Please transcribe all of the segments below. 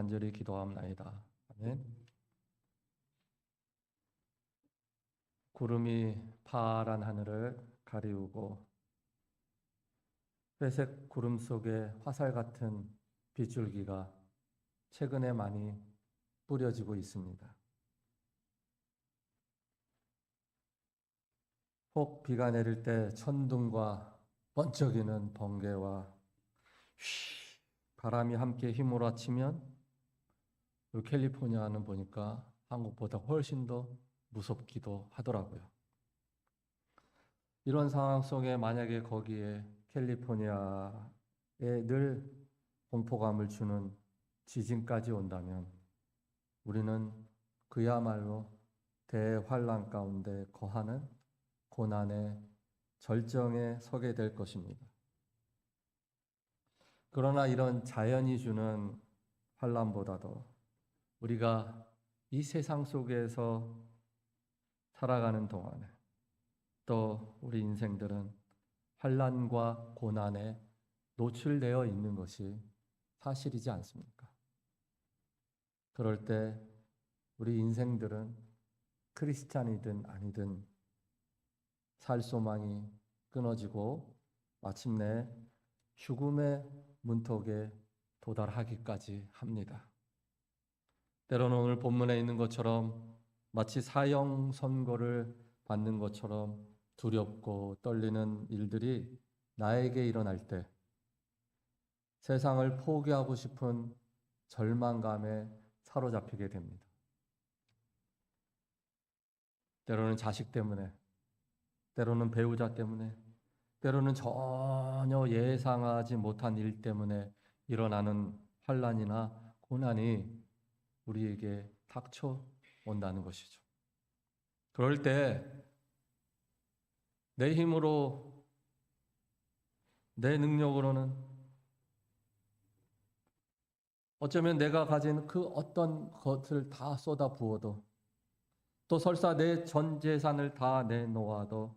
간절히 기도합나이다. 아멘. 구름이 파란 하늘을 가리우고 회색 구름 속에 화살 같은 빗줄기가 최근에 많이 뿌려지고 있습니다. 혹 비가 내릴 때 천둥과 번쩍이는 번개와 바람이 함께 휘몰아치면 캘리포니아는 보니까 한국보다 훨씬 더 무섭기도 하더라고요. 이런 상황 속에 만약에 거기에 캘리포니아에 늘 공포감을 주는 지진까지 온다면 우리는 그야말로 대환란 가운데 거하는 고난의 절정에 서게 될 것입니다. 그러나 이런 자연이 주는 환란보다도 우리가 이 세상 속에서 살아가는 동안에 또 우리 인생들은 환난과 고난에 노출되어 있는 것이 사실이지 않습니까? 그럴 때 우리 인생들은 크리스찬이든 아니든 살 소망이 끊어지고 마침내 죽음의 문턱에 도달하기까지 합니다. 때로는 오늘 본문에 있는 것처럼 마치 사형 선고를 받는 것처럼 두렵고 떨리는 일들이 나에게 일어날 때 세상을 포기하고 싶은 절망감에 사로잡히게 됩니다. 때로는 자식 때문에, 때로는 배우자 때문에, 때로는 전혀 예상하지 못한 일 때문에 일어나는 환난이나 고난이 우리에게 닥쳐온다는 것이죠. 그럴 때 내 힘으로, 내 능력으로는 어쩌면 내가 가진 그 어떤 것을 다 쏟아 부어도 또 설사 내 전 재산을 다 내놓아도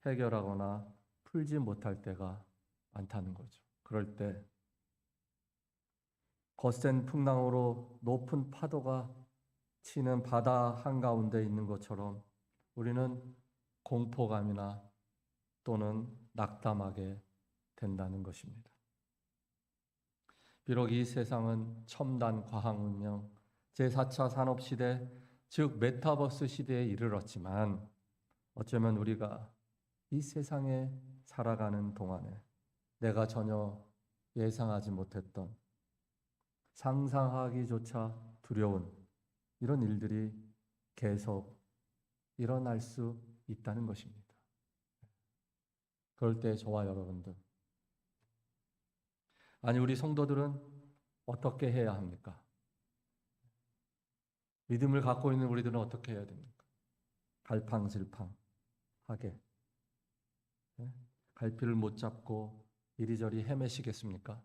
해결하거나 풀지 못할 때가 많다는 거죠. 그럴 때 거센 풍랑으로 높은 파도가 치는 바다 한가운데 있는 것처럼 우리는 공포감이나 또는 낙담하게 된다는 것입니다. 비록 이 세상은 첨단 과학문명, 제4차 산업시대, 즉 메타버스 시대에 이르렀지만 어쩌면 우리가 이 세상에 살아가는 동안에 내가 전혀 예상하지 못했던 상상하기조차 두려운 이런 일들이 계속 일어날 수 있다는 것입니다. 그럴 때 저와 여러분들, 아니 우리 성도들은 어떻게 해야 합니까? 믿음을 갖고 있는 우리들은 어떻게 해야 됩니까? 갈팡질팡하게 갈피를 못 잡고 이리저리 헤매시겠습니까?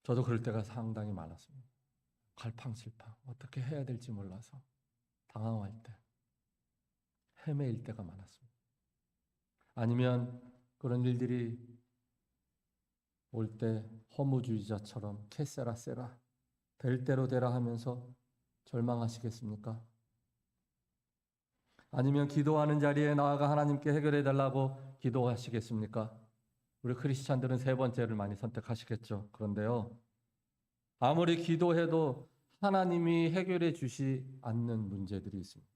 저도 그럴 때가 상당히 많았습니다. 갈팡질팡 어떻게 해야 될지 몰라서 당황할 때, 헤매일 때가 많았습니다. 아니면 그런 일들이 올 때 허무주의자처럼 캐세라 세라 될 대로 되라 하면서 절망하시겠습니까? 아니면 기도하는 자리에 나아가 하나님께 해결해 달라고 기도하시겠습니까? 우리 크리스찬들은 세 번째를 많이 선택하시겠죠. 그런데요, 아무리 기도해도 하나님이 해결해 주시 않는 문제들이 있습니다.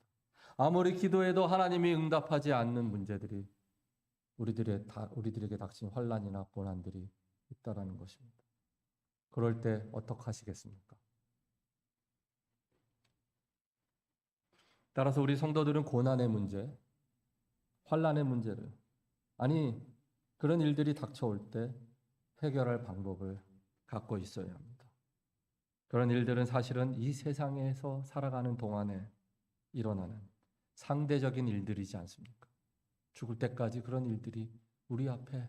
아무리 기도해도 하나님이 응답하지 않는 문제들이 우리들에게 닥친 환난이나 고난들이 있다라는 것입니다. 그럴 때 어떻게 하시겠습니까? 따라서 우리 성도들은 고난의 문제, 환난의 문제를 그런 일들이 닥쳐올 때 해결할 방법을 갖고 있어야 합니다. 그런 일들은 사실은 이 세상에서 살아가는 동안에 일어나는 상대적인 일들이지 않습니까? 죽을 때까지 그런 일들이 우리 앞에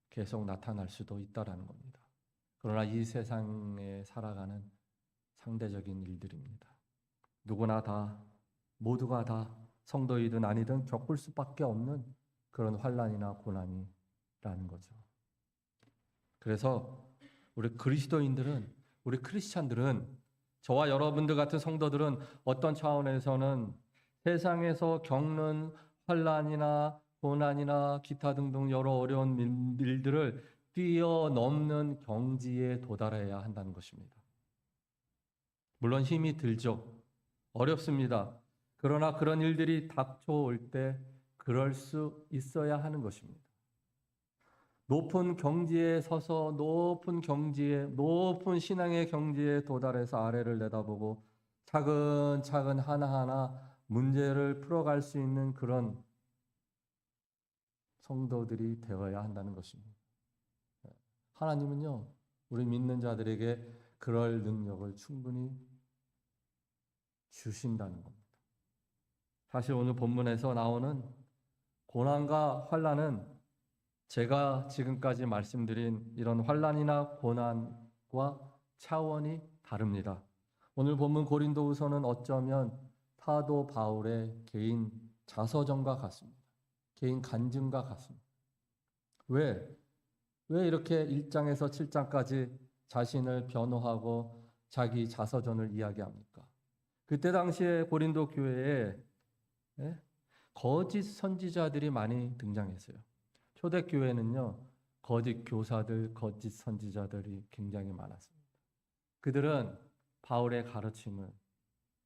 계속 나타날 수도 있다라는 겁니다. 그러나 이 세상에 살아가는 상대적인 일들입니다. 모두가 다 성도이든 아니든 겪을 수밖에 없는 그런 환난이나 고난이라는 거죠. 그래서 우리 그리스도인들은, 우리 크리스찬들은, 저와 여러분들 같은 성도들은 어떤 차원에서는 세상에서 겪는 환난이나 고난이나 기타 등등 여러 어려운 일들을 뛰어넘는 경지에 도달해야 한다는 것입니다. 물론 힘이 들죠. 어렵습니다. 그러나 그런 일들이 닥쳐올 때 그럴 수 있어야 하는 것입니다. 높은 경지에 서서 높은 경지에, 높은 신앙의 경지에 도달해서 아래를 내다보고 차근차근 하나하나 문제를 풀어갈 수 있는 그런 성도들이 되어야 한다는 것입니다. 하나님은요, 우리 믿는 자들에게 그럴 능력을 충분히 주신다는 겁니다. 사실 오늘 본문에서 나오는 고난과 환난은 제가 지금까지 말씀드린 이런 환난이나 고난과 차원이 다릅니다. 오늘 본문 고린도후서는 어쩌면 사도 바울의 개인 자서전과 같습니다. 개인 간증과 같습니다. 왜 이렇게 1장에서 7장까지 자신을 변호하고 자기 자서전을 이야기합니까? 그때 당시에 고린도 교회에 거짓 선지자들이 많이 등장했어요. 초대교회는요, 거짓 교사들, 거짓 선지자들이 굉장히 많았습니다. 그들은 바울의 가르침을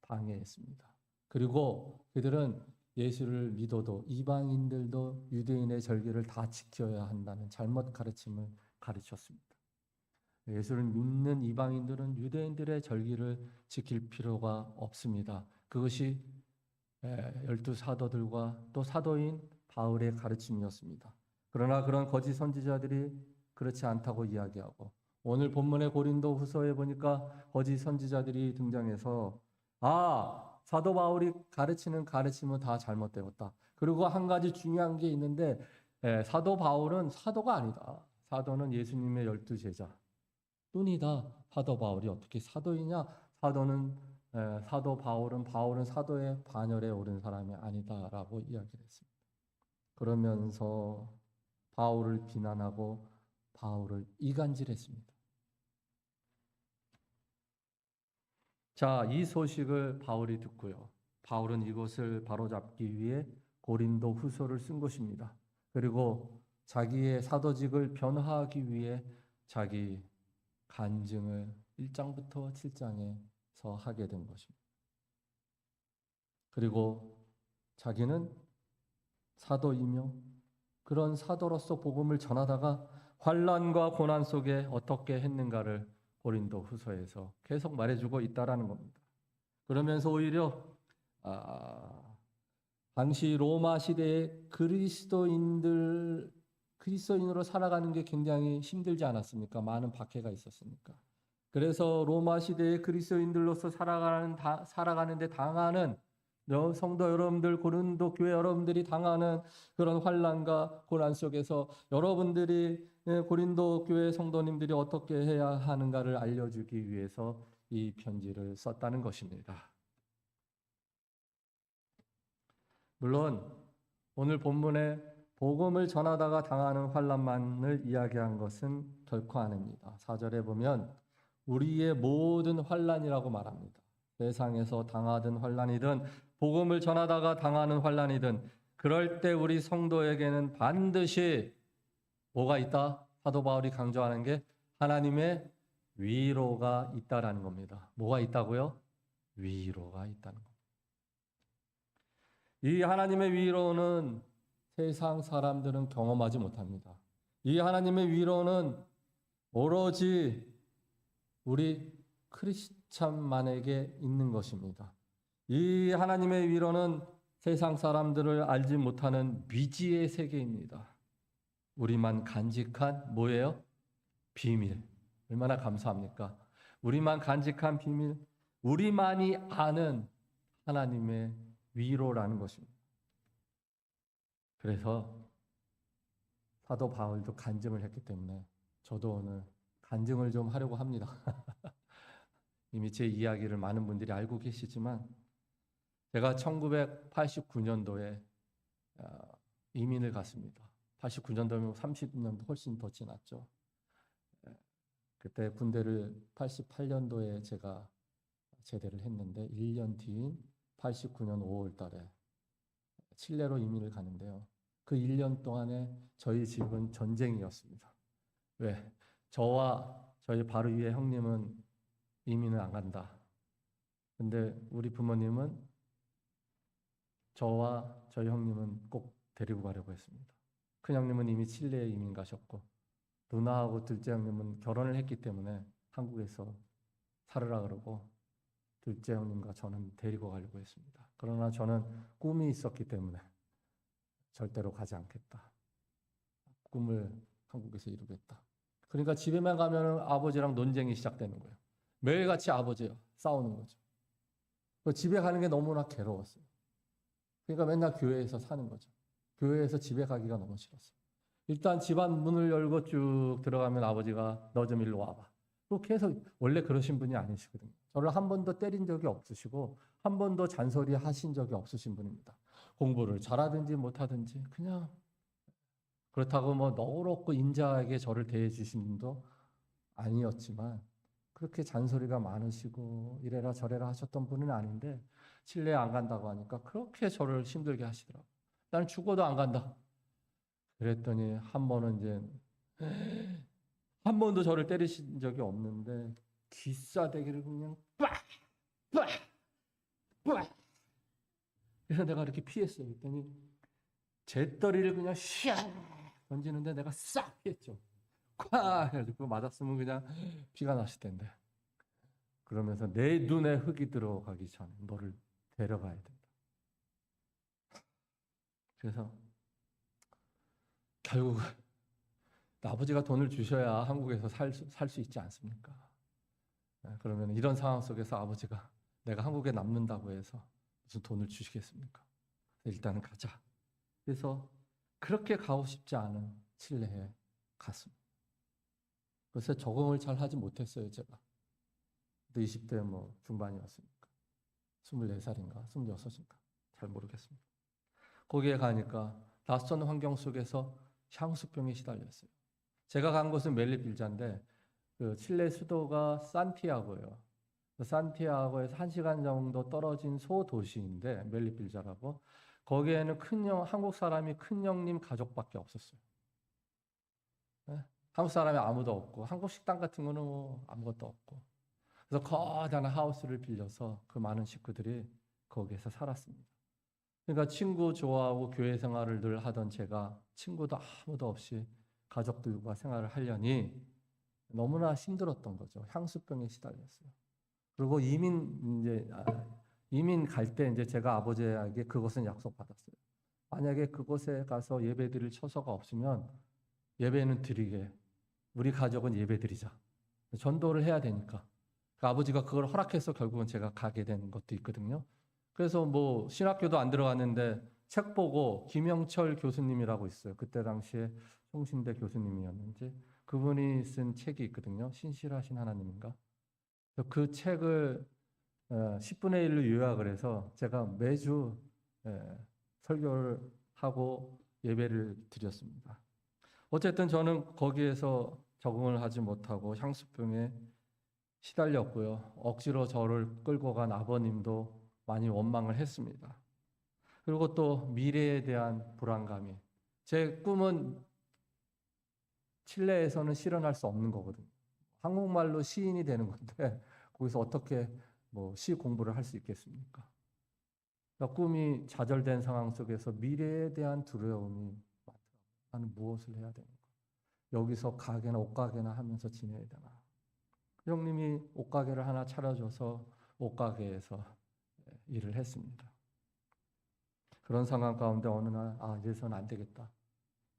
방해했습니다. 그리고 그들은 예수를 믿어도 이방인들도 유대인의 절기를 다 지켜야 한다는 잘못 가르침을 가르쳤습니다. 예수를 믿는 이방인들은 유대인들의 절기를 지킬 필요가 없습니다. 그것이 12 사도들과 또 사도인 바울의 가르침이었습니다. 그러나 그런 거짓 선지자들이 그렇지 않다고 이야기하고, 오늘 본문의 고린도 후서에 보니까 거짓 선지자들이 등장해서 사도 바울이 가르치는 가르침은 다 잘못되었다. 그리고 한 가지 중요한 게 있는데, 사도 바울은 사도가 아니다. 사도는 예수님의 12 제자 뿐이다. 사도 바울이 어떻게 사도이냐? 사도 바울은 사도의 반열에 오른 사람이 아니다라고 이야기를 했습니다. 그러면서 바울을 비난하고 바울을 이간질했습니다. 자, 이 소식을 바울이 듣고요. 바울은 이것을 바로잡기 위해 고린도 후서를 쓴 것입니다. 그리고 자기의 사도직을 변화하기 위해 자기 간증을 1장부터 7장에서 하게 된 것입니다. 그리고 자기는 사도이며 그런 사도로서 복음을 전하다가 환난과 고난 속에 어떻게 했는가를 고린도 후서에서 계속 말해주고 있다라는 겁니다. 그러면서 오히려 당시 로마 시대의 그리스도인으로 살아가는 게 굉장히 힘들지 않았습니까? 많은 박해가 있었으니까. 그래서 로마 시대의 그리스도인들로서 살아가는데 당하는 성도 여러분들, 고린도 교회 여러분들이 당하는 그런 환난과 고난 속에서 여러분들이 고린도 교회 성도님들이 어떻게 해야 하는가를 알려주기 위해서 이 편지를 썼다는 것입니다. 물론 오늘 본문에 복음을 전하다가 당하는 환난만을 이야기한 것은 결코 아닙니다. 4절에 보면 우리의 모든 환난이라고 말합니다. 세상에서 당하든 환난이든 복음을 전하다가 당하는 환난이든 그럴 때 우리 성도에게는 반드시 뭐가 있다? 사도 바울이 강조하는 게 하나님의 위로가 있다라는 겁니다. 뭐가 있다고요? 위로가 있다는 겁니다. 이 하나님의 위로는 세상 사람들은 경험하지 못합니다. 이 하나님의 위로는 오로지 우리 크리스찬만에게 있는 것입니다. 이 하나님의 위로는 세상 사람들을 알지 못하는 미지의 세계입니다. 우리만 간직한 뭐예요? 비밀. 얼마나 감사합니까? 우리만 간직한 비밀, 우리만이 아는 하나님의 위로라는 것입니다. 그래서 사도 바울도 간증을 했기 때문에 저도 오늘 간증을 좀 하려고 합니다. 이미 제 이야기를 많은 분들이 알고 계시지만 제가 1989년도에 이민을 갔습니다. 89년도면 30년도 훨씬 더 지났죠. 그때 군대를 88년도에 제가 제대를 했는데 1년 뒤인 89년 5월 달에 칠레로 이민을 가는데요. 그 1년 동안에 저희 집은 전쟁이었습니다. 왜? 저와 저희 바로 위에 형님은 이민을 안 간다. 근데 우리 부모님은 저와 저희 형님은 꼭 데리고 가려고 했습니다. 큰 형님은 이미 칠레에 이민 가셨고 누나하고 둘째 형님은 결혼을 했기 때문에 한국에서 살으라 그러고 둘째 형님과 저는 데리고 가려고 했습니다. 그러나 저는 꿈이 있었기 때문에 절대로 가지 않겠다. 꿈을 한국에서 이루겠다. 그러니까 집에만 가면 아버지랑 논쟁이 시작되는 거예요. 매일같이 아버지와 싸우는 거죠. 집에 가는 게 너무나 괴로웠어요. 그러니까 맨날 교회에서 사는 거죠. 교회에서 집에 가기가 너무 싫었어요. 일단 집안 문을 열고 쭉 들어가면 아버지가 너 좀 일로 와봐. 그렇게 해서 원래 그러신 분이 아니시거든요. 저를 한 번도 때린 적이 없으시고 한 번도 잔소리 하신 적이 없으신 분입니다. 공부를 잘하든지 못하든지 그냥 그렇다고 뭐 너그럽고 인자하게 저를 대해 주신 분도 아니었지만 그렇게 잔소리가 많으시고 이래라 저래라 하셨던 분은 아닌데 칠레 안 간다고 하니까 그렇게 저를 힘들게 하시더라고요. 나는 죽어도 안 간다. 그랬더니 한 번은 이제 한 번도 저를 때리신 적이 없는데 귀싸대기를 그냥 빡! 빡! 빡! 그래서 내가 이렇게 피했어요. 그랬더니 재떨이를 그냥 샥 던지는데 내가 싹 피했죠. 콱! 해가지고 맞았으면 그냥 피가 났을 텐데. 그러면서 내 눈에 흙이 들어가기 전에 너를 데려가야 된다. 그래서 결국 아버지가 돈을 주셔야 한국에서 살 수 있지 않습니까? 그러면 이런 상황 속에서 아버지가 내가 한국에 남는다고 해서 무슨 돈을 주시겠습니까? 일단은 가자. 그래서 그렇게 가고 싶지 않은 칠레에 갔습니다. 그래서 적응을 잘 하지 못했어요, 제가. 20대 뭐 중반이었으니까. 24살인가, 26인가. 잘 모르겠습니다. 거기에 가니까 낯선 환경 속에서 향수병에 시달렸어요. 제가 간 곳은 멜리빌자인데 그 칠레 수도가 산티아고예요. 산티아고에서 1시간 정도 떨어진 소도시인데 멜리빌자라고 거기에는 한국 사람이 큰 형님 가족밖에 없었어요. 네? 한국 사람이 아무도 없고 한국 식당 같은 거는 뭐 아무것도 없고 그래서 거대한 하우스를 빌려서 그 많은 식구들이 거기에서 살았습니다. 그러니까 친구 좋아하고 교회 생활을 늘 하던 제가 친구도 아무도 없이 가족들과 생활을 하려니 너무나 힘들었던 거죠. 향수병에 시달렸어요. 그리고 이민 갈 때 이제 제가 아버지에게 그것은 약속받았어요. 만약에 그곳에 가서 예배드릴 처소가 없으면 예배는 드리게. 우리 가족은 예배 드리자. 전도를 해야 되니까. 그 아버지가 그걸 허락해서 결국은 제가 가게 된 것도 있거든요. 그래서 뭐 신학교도 안 들어갔는데 책 보고 김영철 교수님이라고 있어요. 그때 당시에 성신대 교수님이었는지 그분이 쓴 책이 있거든요. 신실하신 하나님인가? 그 책을 10분의 1로 요약을 해서 제가 매주 설교를 하고 예배를 드렸습니다. 어쨌든 저는 거기에서 적응을 하지 못하고 향수병에 시달렸고요. 억지로 저를 끌고 간 아버님도 많이 원망을 했습니다. 그리고 또 미래에 대한 불안감이 제 꿈은 칠레에서는 실현할 수 없는 거거든요. 한국말로 시인이 되는 건데 거기서 어떻게 뭐 시 공부를 할 수 있겠습니까? 그러니까 꿈이 좌절된 상황 속에서 미래에 대한 두려움이 많더라고요. 나는 무엇을 해야 되는가? 여기서 가게나 옷가게나 하면서 지내야 되나? 형님이 옷가게를 하나 차려줘서 옷가게에서 일을 했습니다. 그런 상황 가운데 어느 날 이래서는 안 되겠다.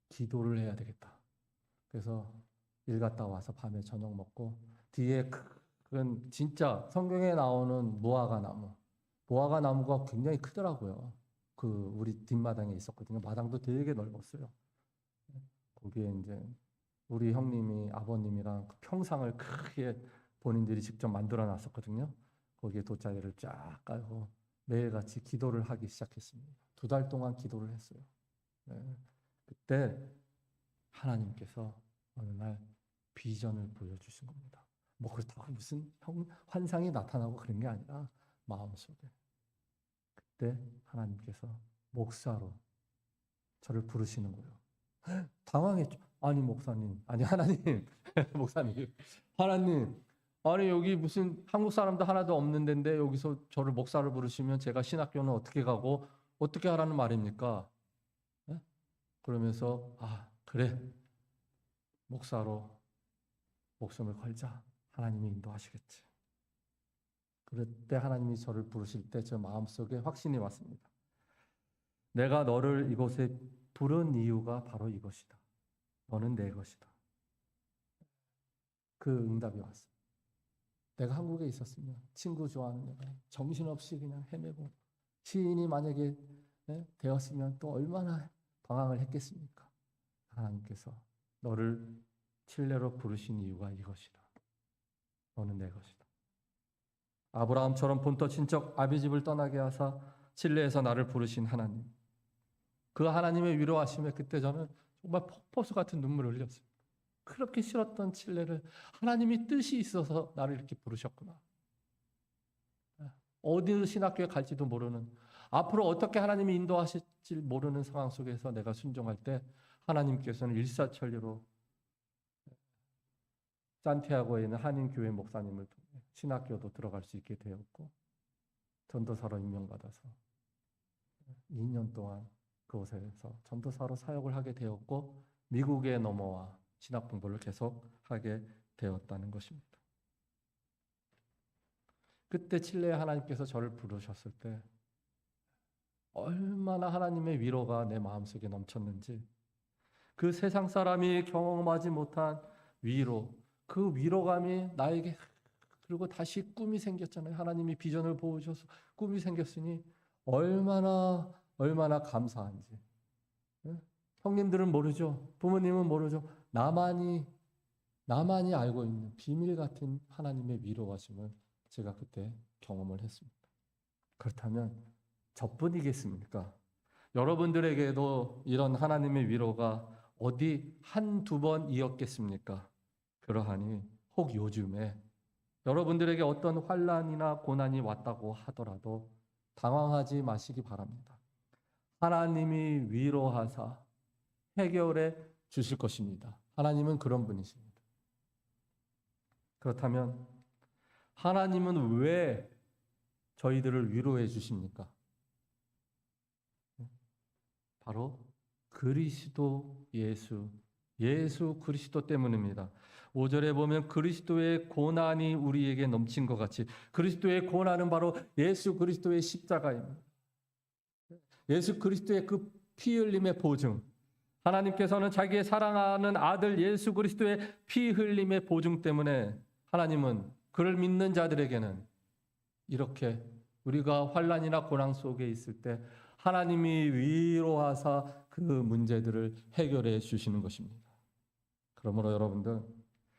기도를 해야 되겠다. 그래서 일 갔다 와서 밤에 저녁 먹고 뒤에 큰 진짜 성경에 나오는 무화과 나무. 무화과 나무가 굉장히 크더라고요. 그 우리 뒷마당에 있었거든요. 마당도 되게 넓었어요. 거기에 이제 우리 형님이 아버님이랑 그 평상을 크게 본인들이 직접 만들어 놨었거든요. 거기에 돗자리를 쫙 깔고 매일같이 기도를 하기 시작했습니다. 2달 동안 기도를 했어요. 네. 그때 하나님께서 어느 날 비전을 보여주신 겁니다. 뭐 그렇다고 무슨 환상이 나타나고 그런 게 아니라 마음속에. 그때 하나님께서 목사로 저를 부르시는 거예요. 당황했죠. 아니 목사님, 아니 하나님, 목사님, 하나님, 아니 여기 무슨 한국 사람도 하나도 없는 데인데 여기서 저를 목사로 부르시면 제가 신학교는 어떻게 가고 어떻게 하라는 말입니까? 네? 그러면서 그래, 목사로 목숨을 걸자. 하나님이 인도하시겠지. 그럴 때 하나님이 저를 부르실 때 제 마음속에 확신이 왔습니다. 내가 너를 이곳에 부른 이유가 바로 이것이다. 너는 내 것이다. 그 응답이 왔어요. 내가 한국에 있었으면 친구 좋아하는 애가 정신없이 그냥 헤매고 시인이 만약에 되었으면 또 얼마나 방황을 했겠습니까? 하나님께서 너를 칠레로 부르신 이유가 이것이다. 너는 내 것이다. 아브라함처럼 본토 친척 아비집을 떠나게 하사 칠레에서 나를 부르신 하나님. 그 하나님의 위로하심에 그때 저는 정말 폭포수 같은 눈물을 흘렸습니다. 그렇게 싫었던 칠레를 하나님이 뜻이 있어서 나를 이렇게 부르셨구나. 어디 신학교에 갈지도 모르는, 앞으로 어떻게 하나님이 인도하실지 모르는 상황 속에서 내가 순종할 때 하나님께서는 일사천리로 산티아고에 있는 한인교회 목사님을 통해 신학교도 들어갈 수 있게 되었고 전도사로 임명받아서 2년 동안 그곳에서 전도사로 사역을 하게 되었고 미국에 넘어와 신학 공부를 계속 하게 되었다는 것입니다. 그때 칠레에 하나님께서 저를 부르셨을 때 얼마나 하나님의 위로가 내 마음속에 넘쳤는지, 그 세상 사람이 경험하지 못한 위로, 그 위로감이 나에게, 그리고 다시 꿈이 생겼잖아요. 하나님이 비전을 보여주셔서 꿈이 생겼으니 얼마나 감사한지. 형님들은 모르죠. 부모님은 모르죠. 나만이 알고 있는 비밀 같은 하나님의 위로하심을 제가 그때 경험을 했습니다. 그렇다면 저뿐이겠습니까? 여러분들에게도 이런 하나님의 위로가 어디 한두 번이었겠습니까? 그러하니 혹 요즘에 여러분들에게 어떤 환난이나 고난이 왔다고 하더라도 당황하지 마시기 바랍니다. 하나님이 위로하사 해결해 주실 것입니다. 하나님은 그런 분이십니다. 그렇다면 하나님은 왜 저희들을 위로해 주십니까? 바로 그리스도 예수 그리스도 때문입니다. 5절에 보면 그리스도의 고난이 우리에게 넘친 것 같이, 그리스도의 고난은 바로 예수 그리스도의 십자가입니다. 예수 그리스도의 그 피 흘림의 보증, 하나님께서는 자기의 사랑하는 아들 예수 그리스도의 피 흘림의 보증 때문에 하나님은 그를 믿는 자들에게는 이렇게 우리가 환난이나 고난 속에 있을 때 하나님이 위로하사 그 문제들을 해결해 주시는 것입니다. 그러므로 여러분들,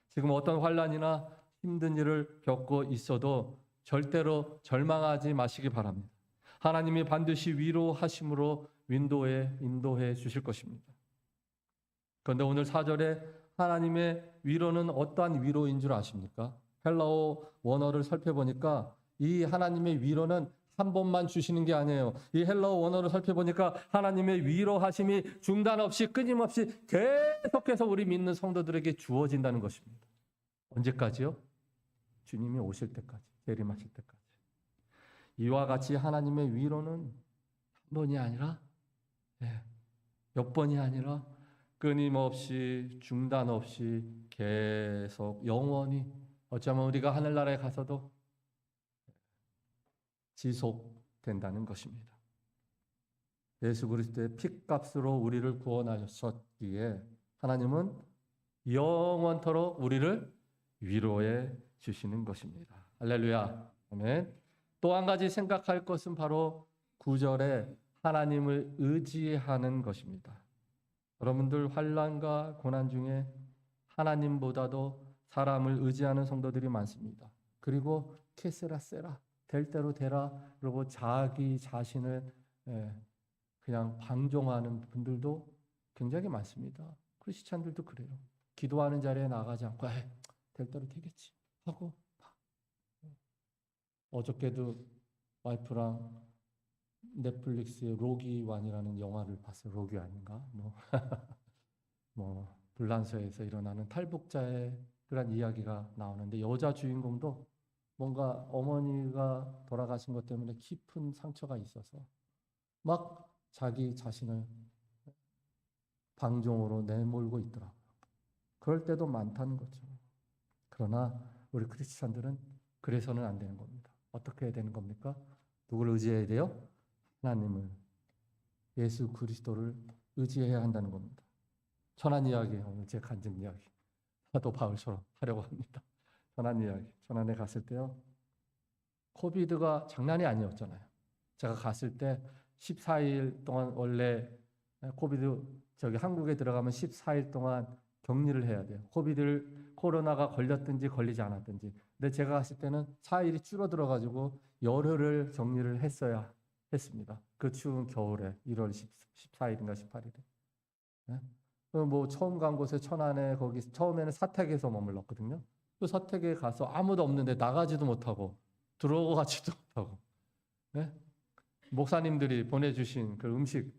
지금 어떤 환난이나 힘든 일을 겪고 있어도 절대로 절망하지 마시기 바랍니다. 하나님이 반드시 위로하심으로 인도해 주실 것입니다. 그런데 오늘 4절에 하나님의 위로는 어떠한 위로인 줄 아십니까? 헬라어 원어를 살펴보니까 이 하나님의 위로는 한 번만 주시는 게 아니에요. 이 헬라어 원어를 살펴보니까 하나님의 위로하심이 중단 없이 끊임없이 계속해서 우리 믿는 성도들에게 주어진다는 것입니다. 언제까지요? 주님이 오실 때까지, 재림하실 때까지. 이와 같이 하나님의 위로는 한 번이 아니라 몇 번이 아니라 끊임없이 중단 없이 계속 영원히, 어쩌면 우리가 하늘나라에 가서도 지속된다는 것입니다. 예수 그리스도의 피값으로 우리를 구원하셨기에 하나님은 영원토록 우리를 위로해 주시는 것입니다. 할렐루야. 아멘. 또 한 가지 생각할 것은 바로 9절에 하나님을 의지하는 것입니다. 여러분들 환난과 고난 중에 하나님보다도 사람을 의지하는 성도들이 많습니다. 그리고 케세라세라, 될 대로 되라, 그리고 자기 자신을 그냥 방종하는 분들도 굉장히 많습니다. 크리스찬들도 그래요. 기도하는 자리에 나가지 않고 될 대로 되겠지 하고 어저께도 와이프랑 넷플릭스의 로기 완이라는 영화를 봤어요. 로기 완인가? 뭐 불란서에서 일어나는 탈북자의 그런 이야기가 나오는데 여자 주인공도 뭔가 어머니가 돌아가신 것 때문에 깊은 상처가 있어서 막 자기 자신을 방종으로 내몰고 있더라고요. 그럴 때도 많다는 거죠. 그러나 우리 크리스찬들은 그래서는 안 되는 겁니다. 어떻게 해야 되는 겁니까? 누구를 의지해야 돼요? 하나님을, 예수 그리스도를 의지해야 한다는 겁니다. 천안 이야기, 오늘 제 간증 이야기. 사도 바울처럼 하려고 합니다. 천안 이야기. 천안에 갔을 때요. 코비드가 장난이 아니었잖아요. 제가 갔을 때 14일 동안 원래 한국에 들어가면 14일 동안 격리를 해야 돼요. 코로나가 걸렸든지 걸리지 않았든지. 근데 제가 갔을 때는 4일이 줄어들어가지고 열흘을 격리를 했어야 했습니다. 그 추운 겨울에 1월 14일인가 18일에. 네? 뭐 처음 간 곳에 천안에 거기 처음에는 사택에서 머물렀거든요. 그 사택에 가서 아무도 없는데 나가지도 못하고 들어가지도 못하고. 네? 목사님들이 보내주신 그 음식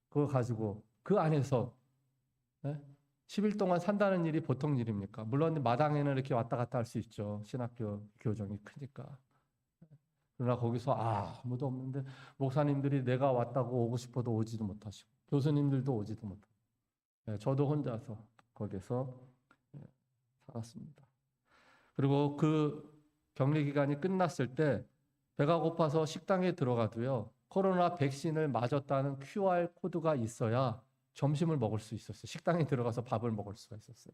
그거 가지고 그 안에서 10일 동안 산다는 일이 보통 일입니까? 물론 마당에는 이렇게 왔다 갔다 할 수 있죠. 신학교 교정이 크니까. 그러나 거기서 아무도 없는데 목사님들이 내가 왔다고 오고 싶어도 오지도 못하시고 교수님들도 오지도 못하고 저도 혼자서 거기서 살았습니다. 그리고 그 격리 기간이 끝났을 때 배가 고파서 식당에 들어가도요. 코로나 백신을 맞았다는 QR 코드가 있어야 점심을 먹을 수 있었어요. 식당에 들어가서 밥을 먹을 수가 있었어요.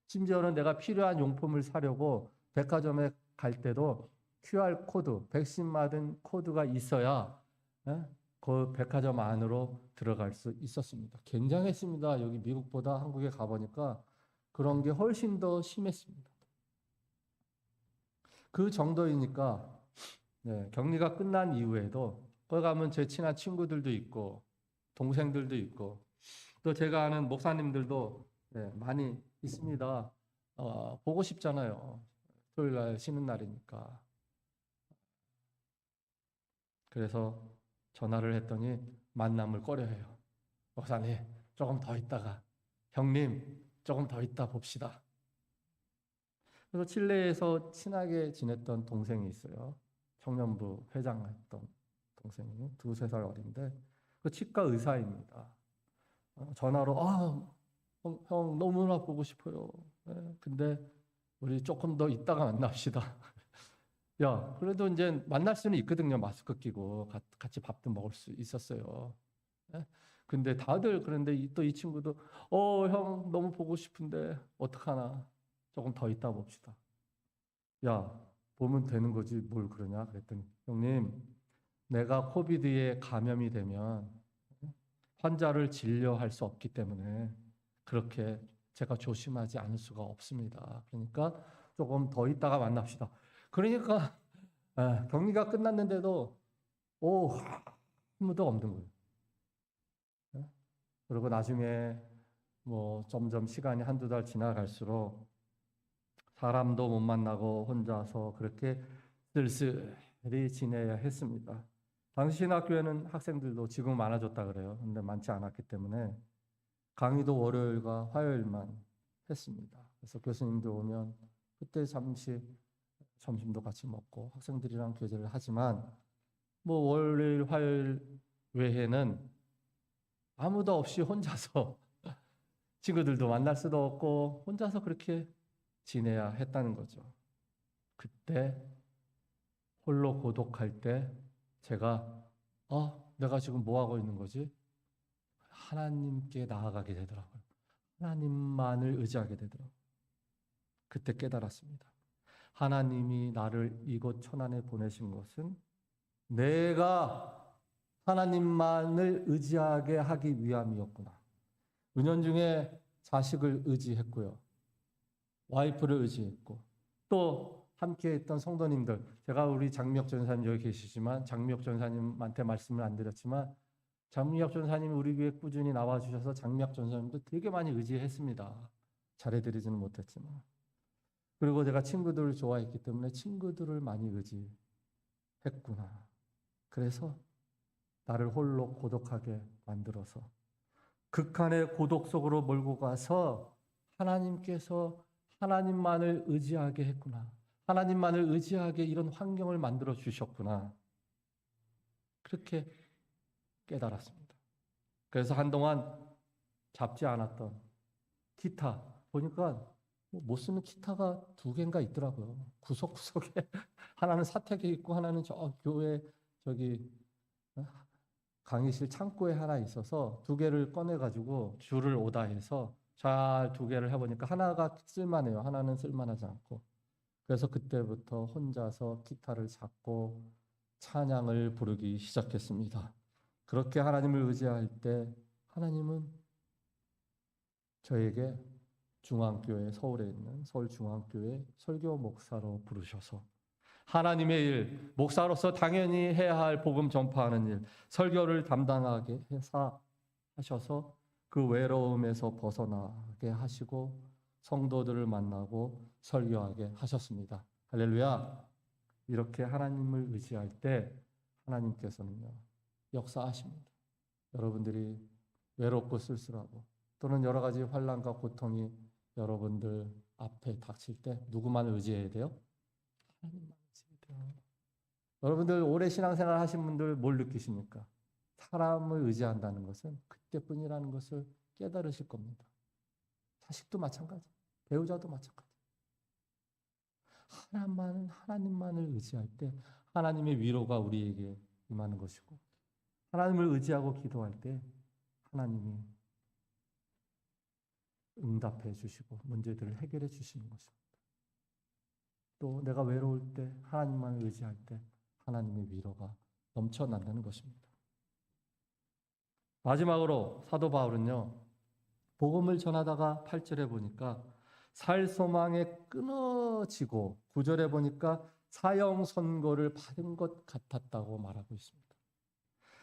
심지어는 내가 필요한 용품을 사려고 백화점에 갈 때도 QR 코드, 백신 맞은 코드가 있어야 그 백화점 안으로 들어갈 수 있었습니다. 굉장했습니다. 여기 미국보다 한국에 가보니까 그런 게 훨씬 더 심했습니다. 그 정도이니까 격리가 끝난 이후에도 거기 가면 제 친한 친구들도 있고 동생들도 있고 또 제가 아는 목사님들도 많이 있습니다. 보고 싶잖아요. 토요일 날 쉬는 날이니까. 그래서 전화를 했더니 만남을 꺼려해요. 목사님, 조금 더 있다가, 형님, 조금 더 있다 봅시다. 그래서 칠레에서 친하게 지냈던 동생이 있어요. 청년부 회장했던 동생이 2-3살 어린데 그 치과 의사입니다. 전화로 형 너무나 보고 싶어요. 근데 우리 조금 더 있다가 만납시다. 야, 그래도 이제 만날 수는 있거든요. 마스크 끼고 같이 밥도 먹을 수 있었어요. 근데 다들 그런데 또 이 친구도 형 너무 보고 싶은데 어떡하나 조금 더 있다 봅시다. 야, 보면 되는 거지 뭘 그러냐 그랬더니 형님 내가 코비드에 감염이 되면 환자를 진료할 수 없기 때문에 그렇게 제가 조심하지 않을 수가 없습니다. 그러니까 조금 더 있다가 만납시다. 그러니까 격리가 끝났는데도 아무도 없는 거예요. 그리고 나중에 뭐 점점 시간이 1-2달 지나갈수록 사람도 못 만나고 혼자서 그렇게 쓸쓸히 지내야 했습니다. 당시 신학교에는 학생들도 지금 많아졌다 그래요. 근데 많지 않았기 때문에 강의도 월요일과 화요일만 했습니다. 그래서 교수님들 오면 그때 잠시 점심도 같이 먹고 학생들이랑 교제를 하지만 뭐 월요일, 화요일 외에는 아무도 없이 혼자서 친구들도 만날 수도 없고 혼자서 그렇게 지내야 했다는 거죠. 그때 홀로 고독할 때 제가 내가 지금 뭐 하고 있는 거지? 하나님께 나아가게 되더라고요. 하나님만을 의지하게 되더라고요. 그때 깨달았습니다. 하나님이 나를 이곳 천안에 보내신 것은 내가 하나님만을 의지하게 하기 위함이었구나. 은연중에 자식을 의지했고요. 와이프를 의지했고 또 함께 했던 성도님들, 제가 우리 장미혁 전사님 여기 계시지만 장미혁 전사님한테 말씀을 안 드렸지만 장미혁 전사님이 우리 교회 꾸준히 나와주셔서 장미혁 전사님도 되게 많이 의지했습니다. 잘해드리지는 못했지만, 그리고 제가 친구들을 좋아했기 때문에 친구들을 많이 의지했구나. 그래서 나를 홀로 고독하게 만들어서 극한의 고독 속으로 몰고 가서 하나님께서 하나님만을 의지하게 했구나. 하나님만을 의지하게 이런 환경을 만들어 주셨구나. 그렇게 깨달았습니다. 그래서 한동안 잡지 않았던 기타 보니까 못 쓰는 기타가 2개인가 있더라고요. 구석구석에 하나는 사택에 있고 하나는 저 교회 저기 강의실 창고에 하나 있어서 2개를 꺼내가지고 줄을 오다해서 잘 2개를 해보니까 하나가 쓸만해요. 하나는 쓸만하지 않고. 그래서 그때부터 혼자서 기타를 잡고 찬양을 부르기 시작했습니다. 그렇게 하나님을 의지할 때 하나님은 저에게 중앙교회, 서울에 있는 서울중앙교회 설교 목사로 부르셔서 하나님의 일, 목사로서 당연히 해야 할 복음 전파하는 일, 설교를 담당하게 하셔서 그 외로움에서 벗어나게 하시고 성도들을 만나고 설교하게 하셨습니다. 할렐루야. 이렇게 하나님을 의지할 때 하나님께서는요, 역사하십니다. 여러분들이 외롭고 쓸쓸하고 또는 여러 가지 환난과 고통이 여러분들 앞에 닥칠 때 누구만을 의지해야 돼요? 하나님만 의지해야 돼요. 여러분들 오래 신앙생활 하신 분들 뭘 느끼십니까? 사람을 의지한다는 것은 그때뿐이라는 것을 깨달으실 겁니다. 자식도 마찬가지, 배우자도 마찬가지. 하나님만을 의지할 때 하나님의 위로가 우리에게 임하는 것이고, 하나님을 의지하고 기도할 때 하나님이 응답해 주시고 문제들을 해결해 주시는 것입니다. 또 내가 외로울 때 하나님만을 의지할 때 하나님의 위로가 넘쳐난다는 것입니다. 마지막으로 사도 바울은요, 복음을 전하다가 8절에 보니까 살 소망에 끊어지고 9절에 보니까 사형 선고를 받은 것 같았다고 말하고 있습니다.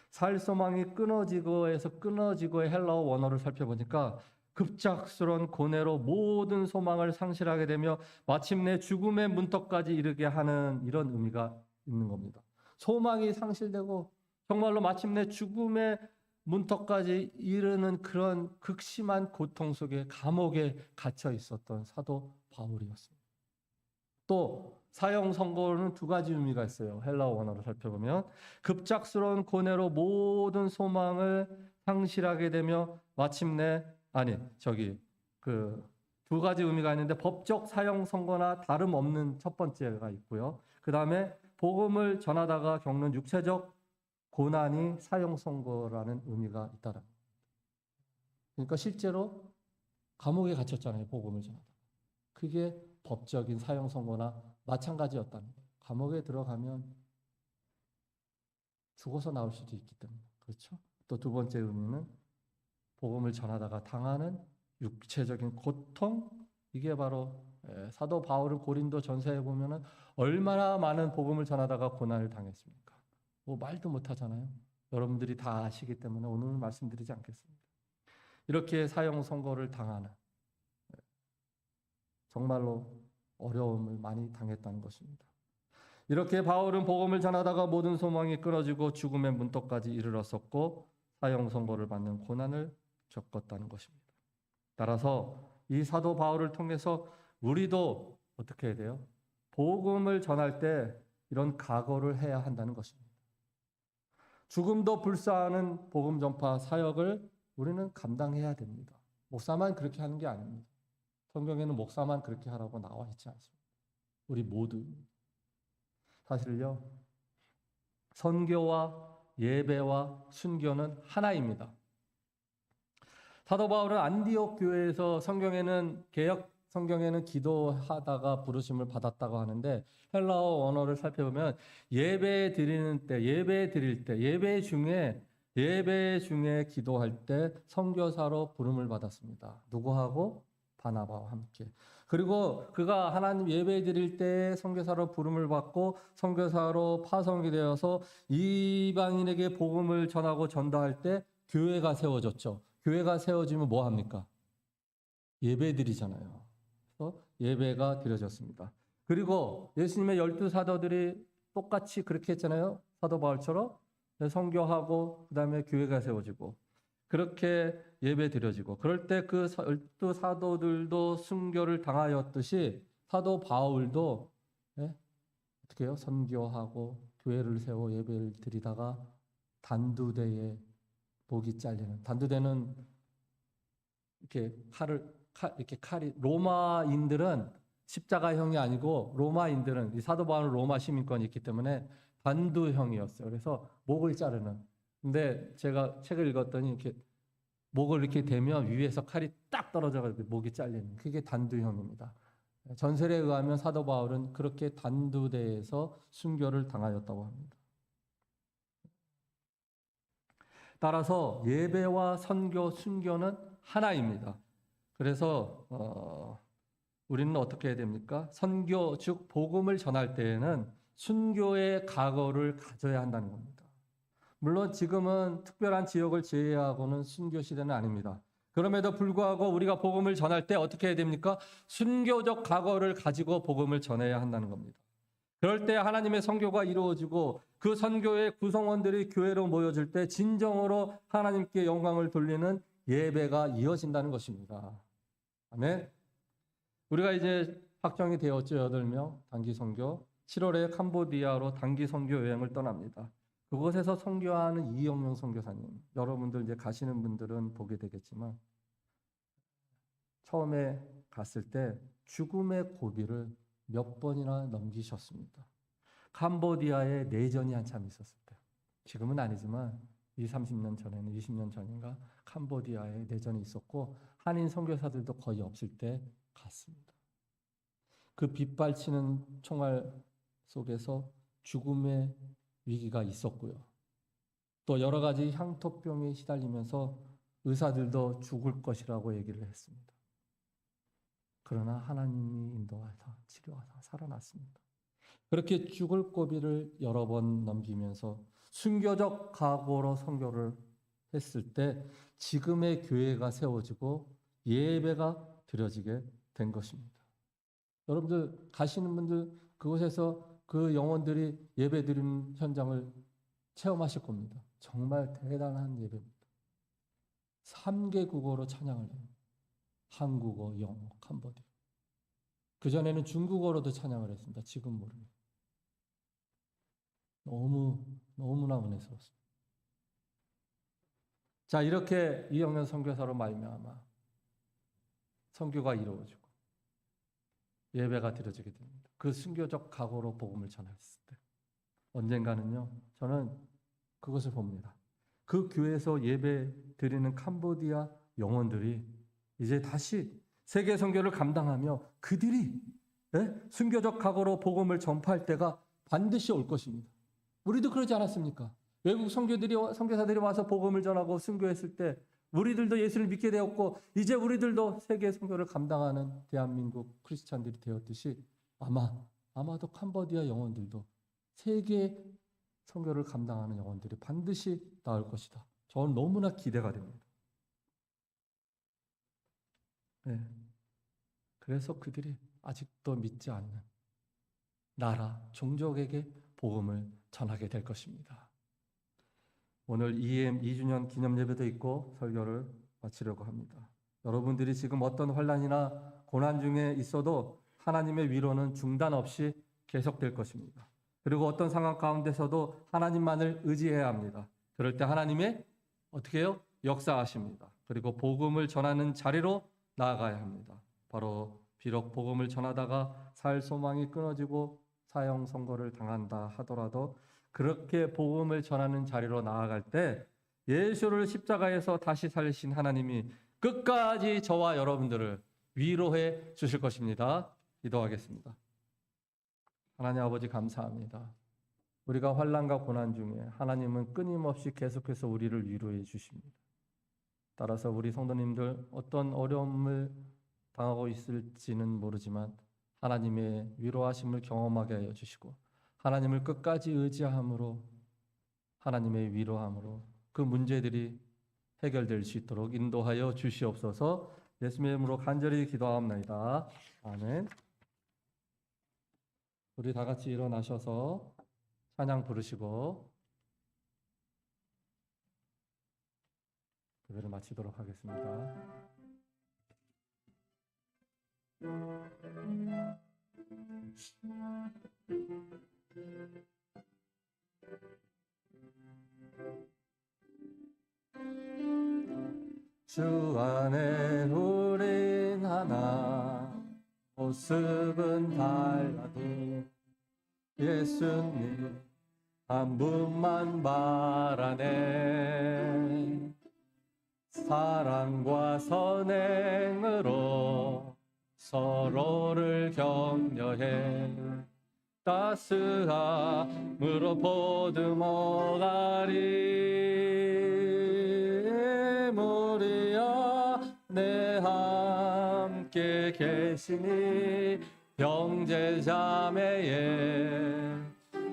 살 소망이 끊어지고에서 끊어지고의 헬라어 원어를 살펴보니까 급작스러운 고뇌로 모든 소망을 상실하게 되며 마침내 죽음의 문턱까지 이르게 하는 이런 의미가 있는 겁니다. 소망이 상실되고 정말로 마침내 죽음의 문턱까지 이르는 그런 극심한 고통 속에 감옥에 갇혀 있었던 사도 바울이었습니다. 또 사형 선고는 2가지 의미가 있어요. 헬라어 원어로 살펴보면 급작스러운 고뇌로 모든 소망을 상실하게 되며 마침내 그 2가지 의미가 있는데 법적 사형 선고나 다름없는 첫 번째가 있고요. 그 다음에 복음을 전하다가 겪는 육체적 고난이 사형 선고라는 의미가 있다라. 그러니까 실제로 감옥에 갇혔잖아요. 복음을 전하다. 그게 법적인 사형 선고나 마찬가지였다는 거예요. 감옥에 들어가면 죽어서 나올 수도 있기 때문에. 그렇죠? 또 2번째 의미는 복음을 전하다가 당하는 육체적인 고통, 이게 바로 사도 바울은 고린도 전서에 보면은 얼마나 많은 복음을 전하다가 고난을 당했습니까? 뭐 말도 못 하잖아요. 여러분들이 다 아시기 때문에 오늘은 말씀드리지 않겠습니다. 이렇게 사형 선고를 당하는, 정말로 어려움을 많이 당했다는 것입니다. 이렇게 바울은 복음을 전하다가 모든 소망이 끊어지고 죽음의 문턱까지 이르렀었고 사형 선고를 받는 고난을 겪었다는 것입니다. 따라서 이 사도 바울을 통해서 우리도 어떻게 해야 돼요? 복음을 전할 때 이런 각오를 해야 한다는 것입니다. 죽음도 불사하는 복음 전파 사역을 우리는 감당해야 됩니다. 목사만 그렇게 하는 게 아닙니다. 성경에는 목사만 그렇게 하라고 나와 있지 않습니다. 우리 모두. 사실요, 선교와 예배와 순교는 하나입니다. 사도 바울은 안디옥 교회에서 개역 성경에는 기도하다가 부르심을 받았다고 하는데 헬라어 원어를 살펴보면 예배 중에 기도할 때 선교사로 부름을 받았습니다. 누구하고? 바나바와 함께. 그리고 그가 하나님 예배 드릴 때 선교사로 부름을 받고 선교사로 파송이 되어서 이방인에게 복음을 전하고 전도할 때 교회가 세워졌죠. 교회가 세워지면 뭐 합니까? 예배드리잖아요. 그래서 예배가 드려졌습니다. 그리고 예수님의 12사도들이 똑같이 그렇게 했잖아요. 사도 바울처럼 선교하고 그다음에 교회가 세워지고 그렇게 예배 드려지고 그럴 때 그 12사도들도 순교를 당하였듯이 사도 바울도 어떻게 해요? 선교하고 교회를 세워 예배를 드리다가 단두대에 목이 잘리는, 단두대는 이렇게 이렇게 칼이, 로마인들은 십자가형이 아니고 로마인들은, 이 사도 바울은 로마 시민권이 있기 때문에 단두형이었어요. 그래서 목을 자르는. 근데 제가 책을 읽었더니 이렇게 목을 이렇게 대면 위에서 칼이 딱 떨어져가지고 목이 잘리는, 그게 단두형입니다. 전설에 의하면 사도 바울은 그렇게 단두대에서 순교를 당하였다고 합니다. 따라서 예배와 선교, 순교는 하나입니다. 그래서 우리는 어떻게 해야 됩니까? 선교, 즉 복음을 전할 때에는 순교의 각오를 가져야 한다는 겁니다. 물론 지금은 특별한 지역을 제외하고는 순교 시대는 아닙니다. 그럼에도 불구하고 우리가 복음을 전할 때 어떻게 해야 됩니까? 순교적 각오를 가지고 복음을 전해야 한다는 겁니다. 그럴 때 하나님의 선교가 이루어지고 그 선교의 구성원들이 교회로 모여질 때 진정으로 하나님께 영광을 돌리는 예배가 이어진다는 것입니다. 아멘. 우리가 이제 확정이 되었죠. 8명 단기 선교. 7월에 캄보디아로 단기 선교 여행을 떠납니다. 그곳에서 선교하는 이영명 선교사님. 여러분들 이제 가시는 분들은 보게 되겠지만 처음에 갔을 때 죽음의 고비를 몇 번이나 넘기셨습니다. 캄보디아에 내전이 한참 있었을 때. 지금은 아니지만 30년 전에는, 20년 전인가 캄보디아에 내전이 있었고 한인 선교사들도 거의 없을 때 갔습니다. 그 빗발치는 총알 속에서 죽음의 위기가 있었고요. 또 여러 가지 향토병에 시달리면서 의사들도 죽을 것이라고 얘기를 했습니다. 그러나 하나님이 인도하사 치료하사 살아났습니다. 그렇게 죽을 고비를 여러 번 넘기면서 순교적 각오로 선교를 했을 때 지금의 교회가 세워지고 예배가 드려지게 된 것입니다. 여러분들 가시는 분들 그곳에서 그 영혼들이 예배 드리는 현장을 체험하실 겁니다. 정말 대단한 예배입니다. 3개 국어로 찬양을 해요. 한국어, 영어, 캄보디아. 그전에는 중국어로도 찬양을 했습니다. 지금 모릅니다. 너무나 은혜스럽습니다. 자, 이렇게 이영년 선교사로 말미암아 선교가 이루어지고 예배가 드려지게 됩니다. 그 순교적 각오로 복음을 전했을 때 언젠가는요, 저는 그것을 봅니다. 그 교회에서 예배 드리는 캄보디아 영혼들이 이제 다시 세계 선교를 감당하며 그들이 순교적 각오로 복음을 전파할 때가 반드시 올 것입니다. 우리도 그러지 않았습니까? 외국 선교사들이 와서 복음을 전하고 순교했을 때 우리들도 예수를 믿게 되었고 이제 우리들도 세계 선교를 감당하는 대한민국 크리스찬들이 되었듯이 아마도 캄보디아 영혼들도 세계 선교를 감당하는 영혼들이 반드시 나올 것이다. 저는 너무나 기대가 됩니다. 네. 그래서 그들이 아직도 믿지 않는 나라, 종족에게 복음을 전하게 될 것입니다. 오늘 EM 2주년 기념 예배도 있고 설교를 마치려고 합니다. 여러분들이 지금 어떤 환난이나 고난 중에 있어도 하나님의 위로는 중단 없이 계속될 것입니다. 그리고 어떤 상황 가운데서도 하나님만을 의지해야 합니다. 그럴 때 하나님의 어떻게 해요? 역사하십니다. 그리고 복음을 전하는 자리로 나아가야 합니다. 바로 비록 복음을 전하다가 살 소망이 끊어지고 사형 선고를 당한다 하더라도 그렇게 복음을 전하는 자리로 나아갈 때 예수를 십자가에서 다시 살리신 하나님이 끝까지 저와 여러분들을 위로해 주실 것입니다. 기도하겠습니다. 하나님 아버지 감사합니다. 우리가 환난과 고난 중에 하나님은 끊임없이 계속해서 우리를 위로해 주십니다. 따라서 우리 성도님들 어떤 어려움을 당하고 있을지는 모르지만 하나님의 위로하심을 경험하게 하여 주시고 하나님을 끝까지 의지함으로 하나님의 위로함으로 그 문제들이 해결될 수 있도록 인도하여 주시옵소서. 예수님의 이름으로 간절히 기도하옵나이다. 아멘. 우리 다 같이 일어나셔서 찬양 부르시고 예배를 마치도록 하겠습니다. 주 안에 우린 하나, 모습은 달라도 예수님 한 분만 바라네. 사랑과 선행으로 서로를 격려해 따스함으로 보듬어가리. 무리야 내 함께 계시니 형제자매의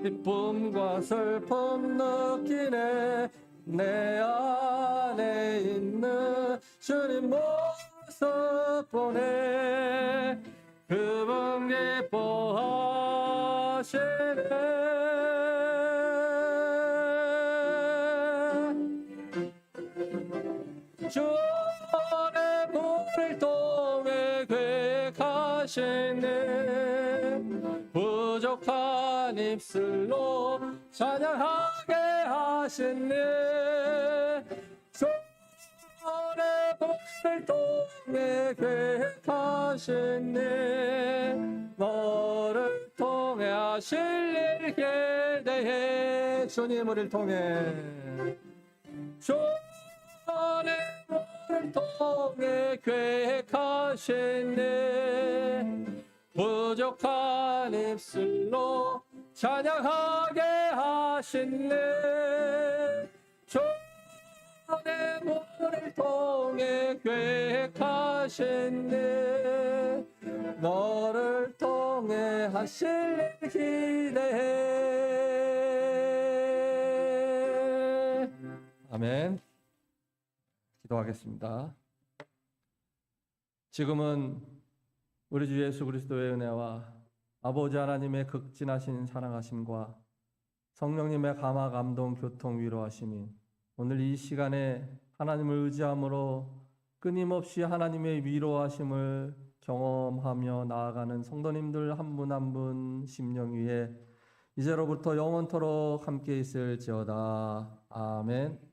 기쁨과 슬픔 느끼네. 내 안에 있는 주님 모습 보네. 그분 기뻐하시네. 주의 불을 통해 계획하시네. 부족한 입술로 찬양하게 하시네. 주의 불을 통해 계획하시네. 너를 통해 하실 일 기대해. 주님 우리를 통해 주의 불을 통해 계획하시네. 부족한 입술로 찬양하게 하시네. 주의 불을 통해 계획하시네. 너를 통해 하실 일 기대해. 아멘. 기도하겠습니다. 지금은 우리 주 예수 그리스도의 은혜와 아버지 하나님의 극진하신 사랑하심과 성령님의 감화 감동 교통 위로하심이 오늘 이 시간에 하나님을 의지함으로 끊임없이 하나님의 위로하심을 경험하며 나아가는 성도님들 한 분 한 분 심령 위에 이제로부터 영원토록 함께 있을지어다. 아멘.